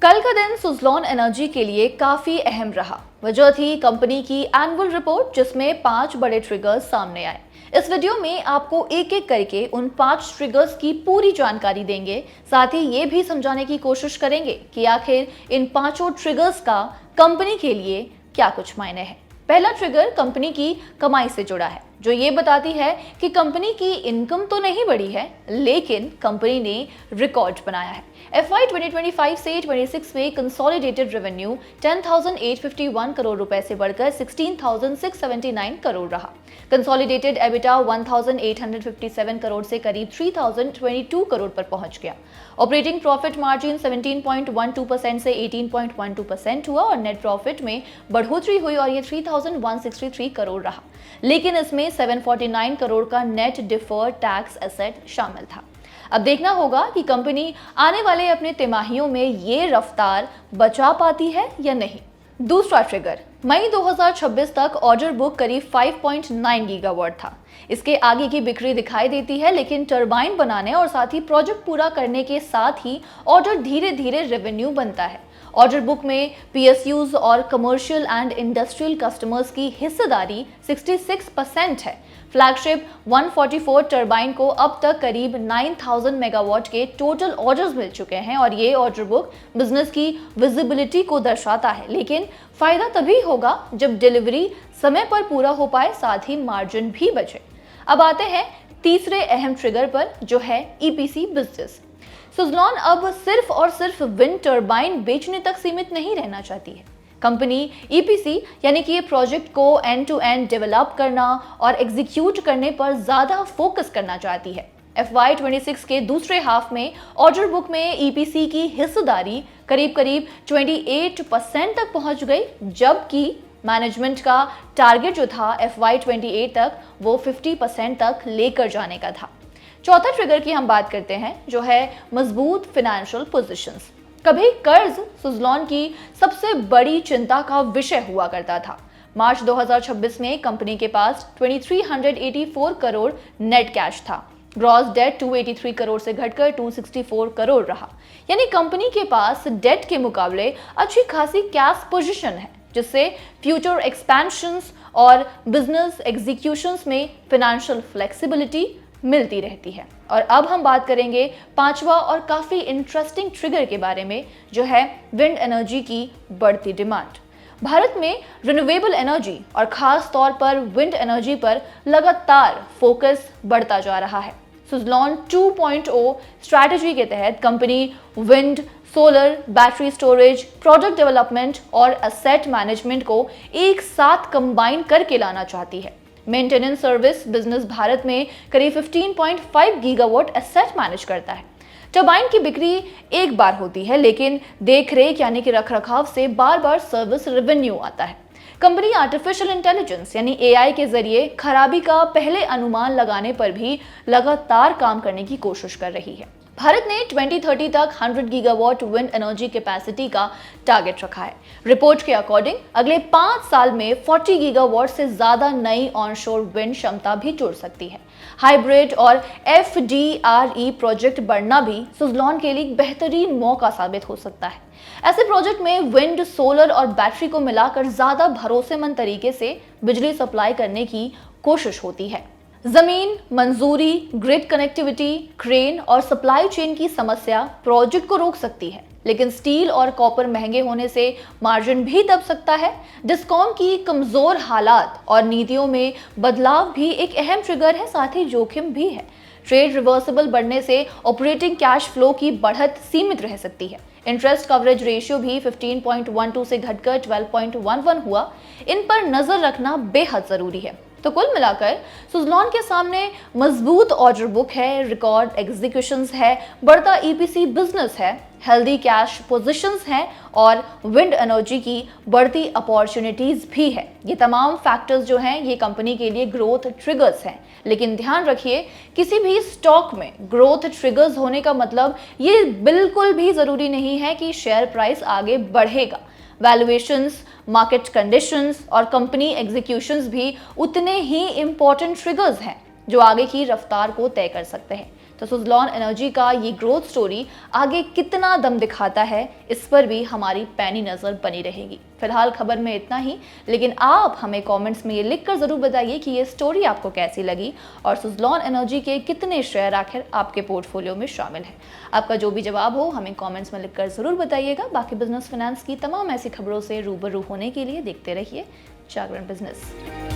कल का दिन सुज़लॉन एनर्जी के लिए काफी अहम रहा। वजह थी कंपनी की एनुअल रिपोर्ट, जिसमें 5 बड़े ट्रिगर्स सामने आए। इस वीडियो में आपको एक एक करके उन 5 ट्रिगर्स की पूरी जानकारी देंगे। साथ ही ये भी समझाने की कोशिश करेंगे कि आखिर इन पांचों ट्रिगर्स का कंपनी के लिए क्या कुछ मायने हैं। पहला ट्रिगर कंपनी की कमाई से जुड़ा है, जो ये बताती है कि कंपनी की इनकम तो नहीं बढ़ी है, लेकिन कंपनी ने रिकॉर्ड बनाया है। FY 2025 से 26 में कंसोलिडेटेड रेवेन्यू 10,851 करोड़ रुपए से बढ़कर 16,679 करोड़ रहा। कंसोलिडेटेड एबिटा 1,857 करोड़ से करीब 3,022 करोड़ पर पहुंच गया। ऑपरेटिंग प्रॉफिट मार्जिन 17.12% से 18.12% हुआ और नेट प्रॉफिट में बढ़ोतरी हुई और ये 3,163 करोड़ रहा। लेकिन इसमें 749 करोड़ का नेट डिफर्ड टैक्स एसेट शामिल था। अब देखना होगा कि कंपनी आने वाले अपने तिमाहियों में ये रफ्तार बचा पाती है या नहीं। दूसरा ट्रिगर, मई 2026 तक ऑर्डर बुक करीब 5.9 गीगावाट था। इसके आगे की बिक्री दिखाई देती है, लेकिन टरबाइन बनाने और साथ ही प्रोजेक्ट पूरा करने के साथ ही ऑर्डर धीरे धीरे रेवेन्यू बनता है। ऑर्डर बुक में PSUs और कमर्शियल एंड इंडस्ट्रियल कस्टमर्स की हिस्सेदारी 66% है। फ्लैगशिप 144 टरबाइन को अब तक करीब 9,000 मेगावाट के टोटल ऑर्डर्स मिल चुके हैं और ये ऑर्डर बुक बिजनेस की विजिबिलिटी को दर्शाता है। लेकिन फायदा तभी होगा जब डिलीवरी समय पर पूरा हो पाए, साथ ही मार्जिन भी बचे। अब आते हैं तीसरे अहम ट्रिगर पर, जो है EPC बिजनेस। सुज़लॉन अब सिर्फ और सिर्फ विंड टरबाइन बेचने तक सीमित नहीं रहना चाहती है। कंपनी EPC यानी कि ये प्रोजेक्ट को एंड टू एंड डेवलप करना और एग्जीक्यूट करने पर ज्यादा फोकस करना चाहती है। FY 26 के दूसरे हाफ में ऑर्डर बुक में EPC की हिस्सेदारी करीब 28% तक पहुंच गई, जबकि मैनेजमेंट का टारगेट जो था FY 28 तक वो 50% तक लेकर जाने का था। चौथा ट्रिगर की हम बात करते हैं, जो है मजबूत फाइनेंशियल पोजीशंस। कभी कर्ज सुज़लॉन की सबसे बड़ी चिंता का विषय हुआ करता था। मार्च 2026 में कंपनी के पास 2384 करोड़ नेट कैश था। ग्रॉस डेट 283 करोड़ से घटकर 264 करोड़ रहा। यानी कंपनी के पास डेट के मुकाबले अच्छी खासी कैश पोजीशन है, जिससे फ्यूचर एक्सपेंशंस और बिजनेस एग्जीक्यूशंस में फाइनेंशियल फ्लेक्सिबिलिटी मिलती रहती है। और अब हम बात करेंगे पांचवा और काफी इंटरेस्टिंग ट्रिगर के बारे में, जो है विंड एनर्जी की बढ़ती डिमांड। भारत में रिन्यूएबल एनर्जी और खास तौर पर विंड एनर्जी पर लगातार फोकस बढ़ता जा रहा है। सुज़लॉन 2.0 स्ट्रैटेजी के तहत company wind, solar, battery storage, product development और एसेट मैनेजमेंट को एक साथ कंबाइन करके लाना चाहती है। मेंटेनेंस सर्विस बिजनेस भारत में करीब 15.5 गीगावाट एसेट मैनेज करता है। टरबाइन की बिक्री एक बार होती है, लेकिन देखरेख यानी कि रखरखाव से बार बार सर्विस रेवेन्यू आता है। कंपनी आर्टिफिशियल इंटेलिजेंस यानी AI के जरिए खराबी का पहले अनुमान लगाने पर भी लगातार काम करने की कोशिश कर रही है। भारत ने 2030 तक 100 गीगावाट विंड एनर्जी कैपेसिटी का टारगेट रखा है। रिपोर्ट के अकॉर्डिंग अगले 5 साल में 40 गीगावाट से ज्यादा नई ऑनशोर विंड क्षमता भी जुड़ सकती है। हाइब्रिड और FDRE प्रोजेक्ट बढ़ना भी सुज़लॉन के लिए बेहतरीन मौका साबित हो सकता है। ऐसे प्रोजेक्ट में विंड, सोलर और बैटरी को मिलाकर ज्यादा भरोसेमंद तरीके से बिजली सप्लाई करने की कोशिश होती है। जमीन, मंजूरी, ग्रिड कनेक्टिविटी, क्रेन और सप्लाई चेन की समस्या प्रोजेक्ट को रोक सकती है, लेकिन स्टील और कॉपर महंगे होने से मार्जिन भी दब सकता है। डिस्कॉम की कमजोर हालात और नीतियों में बदलाव भी एक अहम ट्रिगर है, साथ ही जोखिम भी है। ट्रेड रिवर्सिबल बढ़ने से ऑपरेटिंग कैश फ्लो की बढ़त सीमित रह सकती है। इंटरेस्ट कवरेज रेशियो भी 15.12 से घटकर 12.11 हुआ। इन पर नजर रखना बेहद जरूरी है। तो कुल मिलाकर सुज़लॉन के सामने मजबूत ऑर्डर बुक है, रिकॉर्ड एग्जीक्यूशंस है, बढ़ता EPC बिजनेस है, हेल्दी कैश पोजीशंस हैं और विंड एनर्जी की बढ़ती अपॉर्चुनिटीज भी है। ये तमाम फैक्टर्स जो हैं ये कंपनी के लिए ग्रोथ ट्रिगर्स हैं। लेकिन ध्यान रखिए, किसी भी स्टॉक में ग्रोथ ट्रिगर्स होने का मतलब ये बिल्कुल भी जरूरी नहीं है कि शेयर प्राइस आगे बढ़ेगा। वैल्यूएशंस, मार्केट कंडीशंस और कंपनी एग्जीक्यूशंस भी उतने ही इंपॉर्टेंट ट्रिगर्स हैं जो आगे की रफ्तार को तय कर सकते हैं। तो सुज़लॉन एनर्जी का ये ग्रोथ स्टोरी आगे कितना दम दिखाता है, इस पर भी हमारी पैनी नज़र बनी रहेगी। फिलहाल खबर में इतना ही, लेकिन आप हमें कमेंट्स में ये लिखकर ज़रूर बताइए कि ये स्टोरी आपको कैसी लगी और सुज़लॉन एनर्जी के कितने शेयर आखिर आपके पोर्टफोलियो में शामिल है। आपका जो भी जवाब हो हमें कमेंट्स में लिखकर ज़रूर बताइएगा। बाकी बिजनेस फाइनेंस की तमाम ऐसी खबरों से रूबरू होने के लिए देखते रहिए जागरण बिजनेस।